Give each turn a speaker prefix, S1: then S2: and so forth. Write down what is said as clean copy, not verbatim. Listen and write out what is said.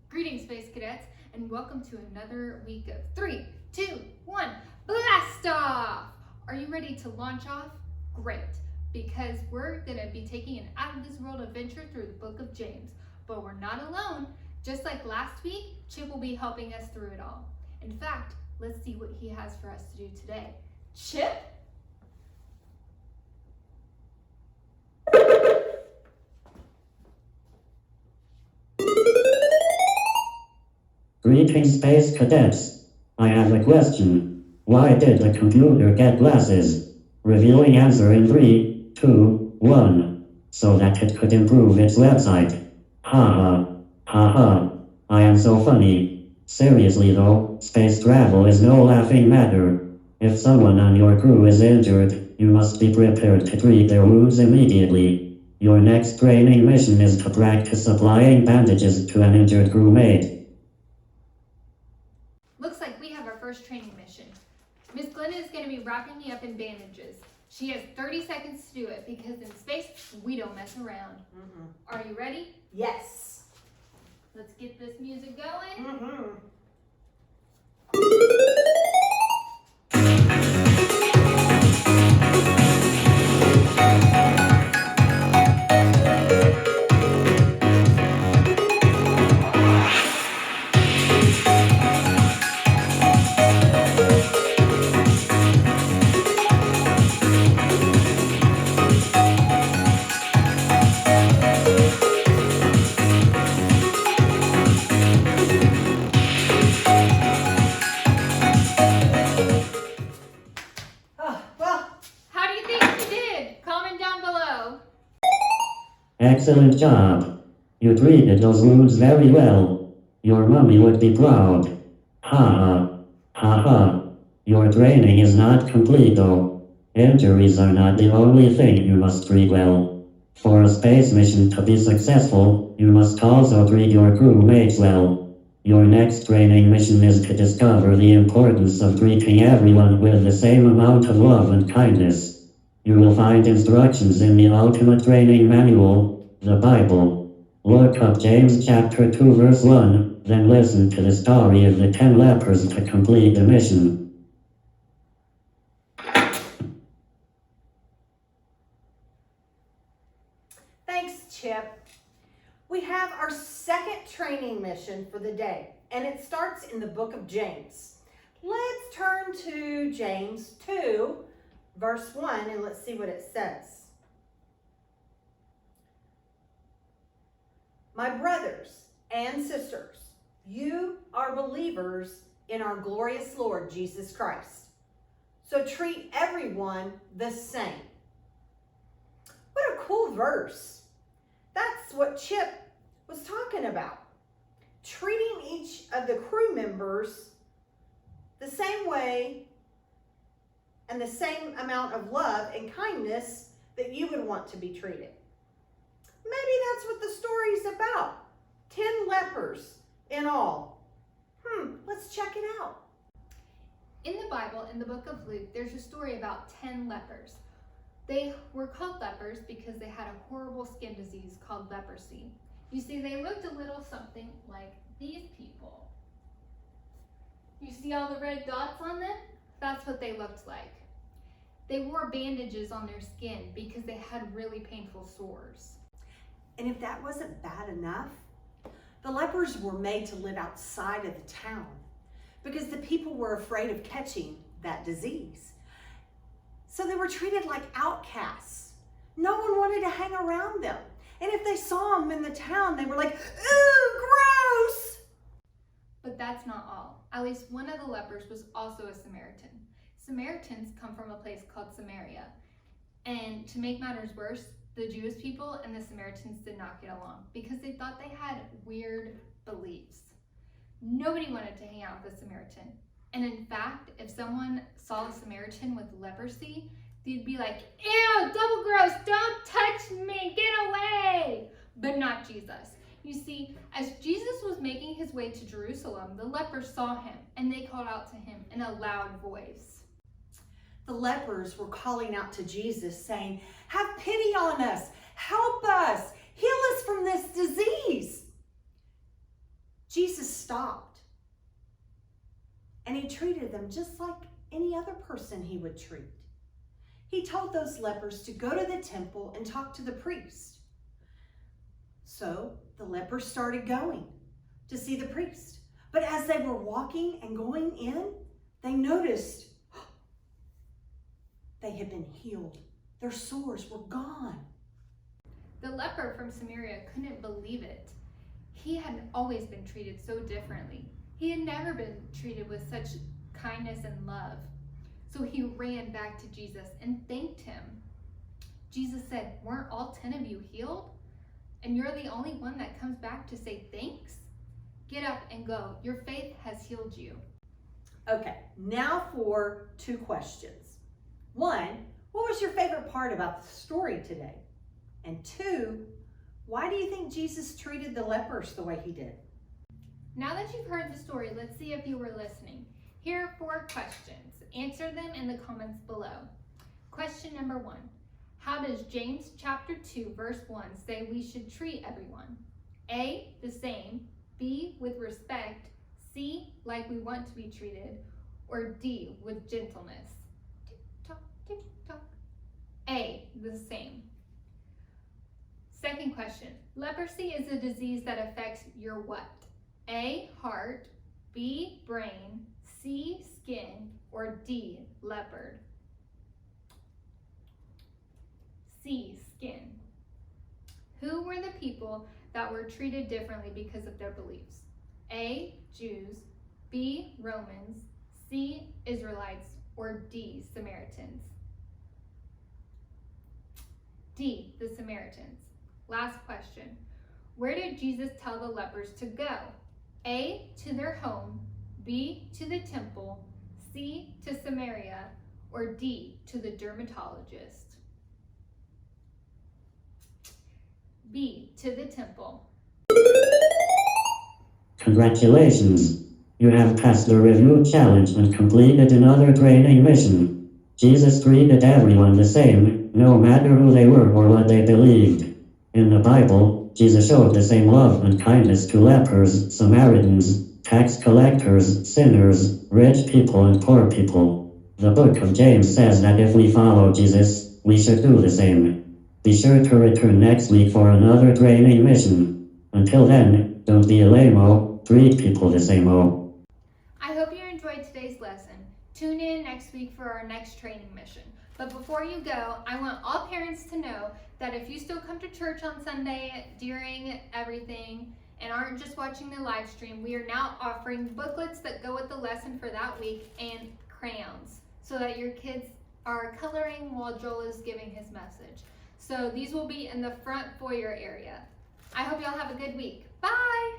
S1: Greetings, Space Cadets, and welcome to another week of 3, 2, 1, Blastoff! Are you ready to launch off? Great, because we're going to be taking an out-of-this-world adventure through the book of James. But we're not alone. Just like last week, Chip will be helping us through it all. In fact, let's see what he has for us to do today. Chip?
S2: Greetings, Space Cadets. I have a question. Why did the computer get glasses? Revealing answer in 3, 2, 1. So that it could improve its website. Ha ha. I am so funny. Seriously though, space travel is no laughing matter. If someone on your crew is injured, you must be prepared to treat their wounds immediately. Your next training mission is to practice applying bandages to an injured crewmate.
S1: Looks like we have our first training mission. Miss Glenna is going to be wrapping me up in bandages. She has 30 seconds to do it because in space, we don't mess around. Are you ready?
S3: Yes.
S1: Let's get this music going. How do you think you did? Comment down below.
S2: Excellent job. You treated those wounds very well. Your mommy would be proud. Ha ha. Your training is not complete though. Injuries are not the only thing you must treat well. For a space mission to be successful, you must also treat your crewmates well. Your next training mission is to discover the importance of treating everyone with the same amount of love and kindness. You will find instructions in the Ultimate Training Manual, the Bible. Look up James chapter 2 verse 1, then listen to the story of the 10 lepers to complete the mission.
S3: Thanks, Chip. We have our second training mission for the day, and it starts in the book of James. Let's turn to James 2, verse 1, and let's see what it says. My brothers and sisters, you are believers in our glorious Lord Jesus Christ. So treat everyone the same. What a cool verse. That's what Chip was talking about. Treating each of the crew members the same way and the same amount of love and kindness that you would want to be treated. Maybe that's what the story's about. 10 lepers in all. Let's check it out.
S1: In the Bible, in the book of Luke, there's a story about 10 lepers. They were called lepers because they had a horrible skin disease called leprosy. You see, they looked a little something like these people. You see all the red dots on them? That's what they looked like. They wore bandages on their skin because they had really painful sores.
S4: And if that wasn't bad enough, the lepers were made to live outside of the town because the people were afraid of catching that disease. So they were treated like outcasts. No one wanted to hang around them. And if they saw them in the town, they were like, ooh, gross!
S1: But that's not all. At least one of the lepers was also a Samaritan. Samaritans come from a place called Samaria. And to make matters worse, the Jewish people and the Samaritans did not get along because they thought they had weird beliefs. Nobody wanted to hang out with a Samaritan. And in fact, if someone saw a Samaritan with leprosy, they'd be like, ew, double gross, don't touch me, get away. But not Jesus. You see, as Jesus was making his way to Jerusalem, the lepers saw him and they called out to him in a loud voice.
S4: The lepers were calling out to Jesus saying, have pity on us, help us, heal us from this disease. Jesus stopped and he treated them just like any other person he would treat. He told those lepers to go to the temple and talk to the priest. So the lepers started going to see the priest. But as they were walking and going in, they noticed they had been healed. Their sores were gone.
S1: The leper from Samaria couldn't believe it. He had always been treated so differently. He had never been treated with such kindness and love. So he ran back to Jesus and thanked him. Jesus said, "Weren't all 10 of you healed? And you're the only one that comes back to say thanks? Get up and go. Your faith has healed you."
S4: Okay, now for 2 questions. 1, what was your favorite part about the story today? And 2, why do you think Jesus treated the lepers the way he did?
S1: Now that you've heard the story, let's see if you were listening. Here are 4 questions. Answer them in the comments below. Question number 1. How does James chapter 2 verse 1 say we should treat everyone? A, the same. B, with respect. C, like we want to be treated. Or D, with gentleness. Tick tock, tick tock. A, the same. Second question. Leprosy is a disease that affects your what? A, heart. B, brain. C, skin. Or D, leopard. C, skin. Who were the people that were treated differently because of their beliefs? A, Jews. B, Romans. C, Israelites. Or D, Samaritans. D, the Samaritans. Last question. Where did Jesus tell the lepers to go? A, to their home. B, to the temple. C, to Samaria. Or D, to the dermatologist. B, to the temple.
S2: Congratulations! You have passed the review challenge and completed another training mission. Jesus treated everyone the same, no matter who they were or what they believed. In the Bible, Jesus showed the same love and kindness to lepers, Samaritans, tax collectors, sinners, rich people, and poor people. The book of James says that if we follow Jesus, we should do the same. Be sure to return next week for another training mission. Until then, don't be a lame-o, treat people the same-o.
S1: I hope you enjoyed today's lesson. Tune in next week for our next training mission. But before you go, I want all parents to know that if you still come to church on Sunday during everything and aren't just watching the live stream, we are now offering booklets that go with the lesson for that week and crayons so that your kids are coloring while Joel is giving his message. So these will be in the front foyer area. I hope y'all have a good week. Bye!